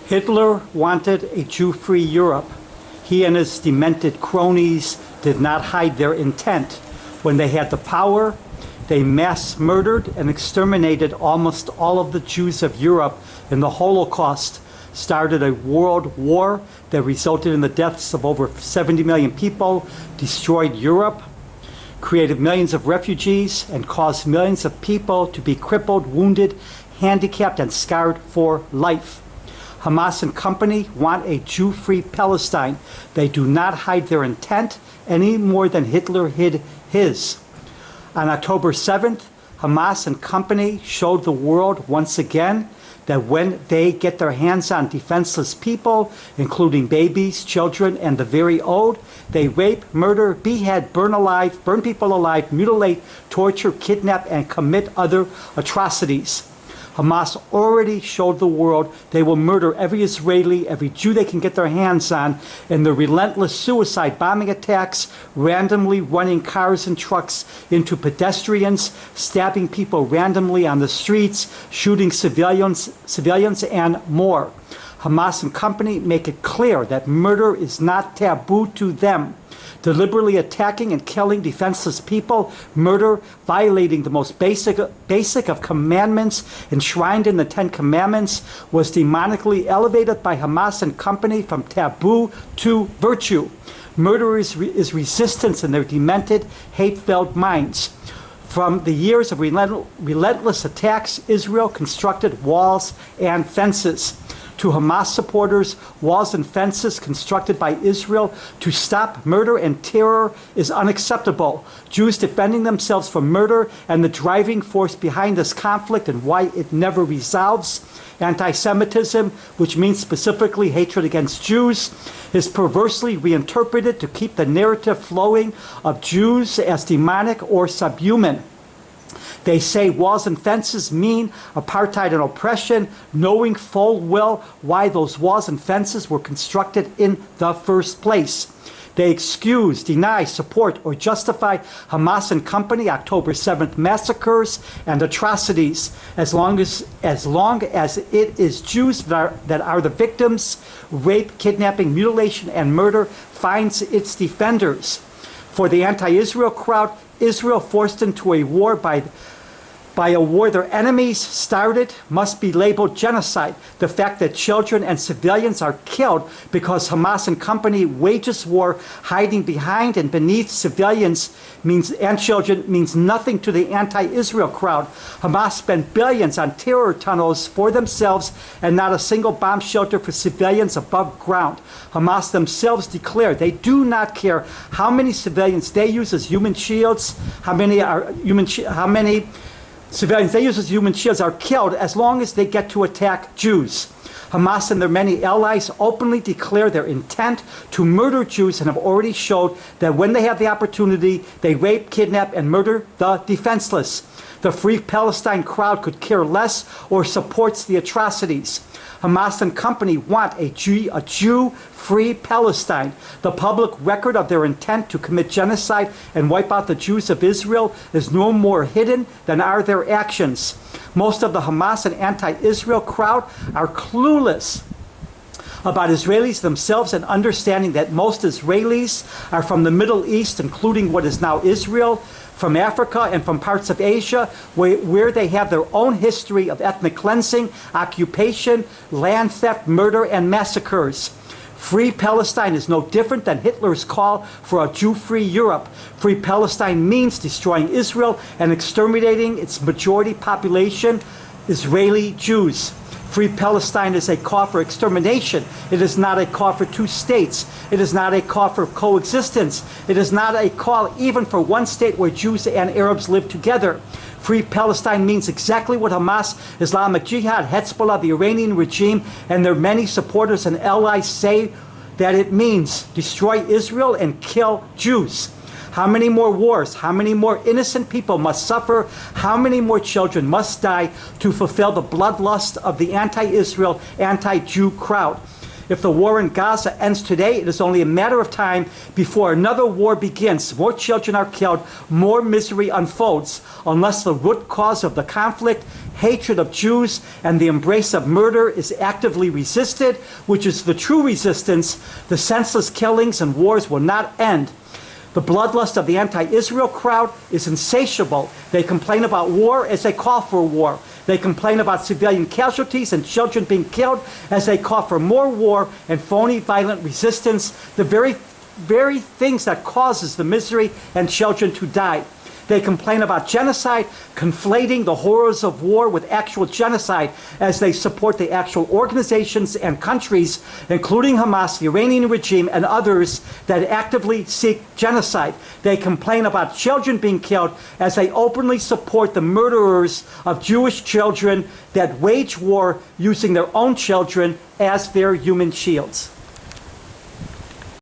Hitler wanted a Jew-free Europe. He and his demented cronies did not hide their intent. When they had the power, they mass murdered and exterminated almost all of the Jews of Europe in the Holocaust, started a world war that resulted in the deaths of over 70 million people, destroyed Europe, created millions of refugees, and caused millions of people to be crippled, wounded, handicapped, and scarred for life. Hamas and company want a Jew-free Palestine. They do not hide their intent any more than Hitler hid his. On October 7th, Hamas and company showed the world once again that when they get their hands on defenseless people, including babies, children, and the very old, they rape, murder, behead, burn people alive, mutilate, torture, kidnap, and commit other atrocities. Hamas already showed the world they will murder every Israeli, every Jew they can get their hands on in the relentless suicide bombing attacks, randomly running cars and trucks into pedestrians, stabbing people randomly on the streets, shooting civilians, and more. Hamas and company make it clear that murder is not taboo to them. Deliberately attacking and killing defenseless people, murder, violating the most basic of commandments enshrined in the Ten Commandments, was demonically elevated by Hamas and company from taboo to virtue. Murder is resistance in their demented, hate-filled minds. From the years of relentless attacks, Israel constructed walls and fences. To Hamas supporters, walls and fences constructed by Israel to stop murder and terror is unacceptable. Jews defending themselves from murder and the driving force behind this conflict and why it never resolves. Anti-Semitism, which means specifically hatred against Jews, is perversely reinterpreted to keep the narrative flowing of Jews as demonic or subhuman. They say walls and fences mean apartheid and oppression, knowing full well why those walls and fences were constructed in the first place. They excuse, deny, support, or justify Hamas and company October 7th massacres and atrocities. As long as it is Jews that are the victims, rape, kidnapping, mutilation, and murder finds its defenders. For the anti-Israel crowd, Israel forced into a war by a war their enemies started must be labeled genocide. The fact that children and civilians are killed because Hamas and company wages war hiding behind and beneath civilians and children means nothing to the anti-Israel crowd. Hamas spent billions on terror tunnels for themselves and not a single bomb shelter for civilians above ground. Hamas themselves declare they do not care how many civilians they use as human shields, how many civilians they use as human shields are killed as long as they get to attack Jews. Hamas and their many allies openly declare their intent to murder Jews and have already showed that when they have the opportunity, they rape, kidnap, and murder the defenseless. The Free Palestine crowd could care less or supports the atrocities. Hamas and company want a Jew-free Palestine. The public record of their intent to commit genocide and wipe out the Jews of Israel is no more hidden than are their actions. Most of the Hamas and anti-Israel crowd are clueless about Israelis themselves and understanding that most Israelis are from the Middle East, including what is now Israel, from Africa, and from parts of Asia, where they have their own history of ethnic cleansing, occupation, land theft, murder, and massacres. Free Palestine is no different than Hitler's call for a Jew-free Europe. Free Palestine means destroying Israel and exterminating its majority population, Israeli Jews. Free Palestine is a call for extermination. It is not a call for two states. It is not a call for coexistence. It is not a call even for one state where Jews and Arabs live together. Free Palestine means exactly what Hamas, Islamic Jihad, Hezbollah, the Iranian regime, and their many supporters and allies say that it means: destroy Israel and kill Jews. How many more wars, how many more innocent people must suffer, how many more children must die to fulfill the bloodlust of the anti-Israel, anti-Jew crowd? If the war in Gaza ends today, it is only a matter of time before another war begins. More children are killed, more misery unfolds, unless the root cause of the conflict, hatred of Jews, and the embrace of murder is actively resisted, which is the true resistance. The senseless killings and wars will not end. The bloodlust of the anti-Israel crowd is insatiable. They complain about war as they call for war. They complain about civilian casualties and children being killed as they call for more war and phony violent resistance, the very things that causes the misery and children to die. They complain about genocide, conflating the horrors of war with actual genocide as they support the actual organizations and countries, including Hamas, the Iranian regime, and others that actively seek genocide. They complain about children being killed as they openly support the murderers of Jewish children that wage war using their own children as their human shields.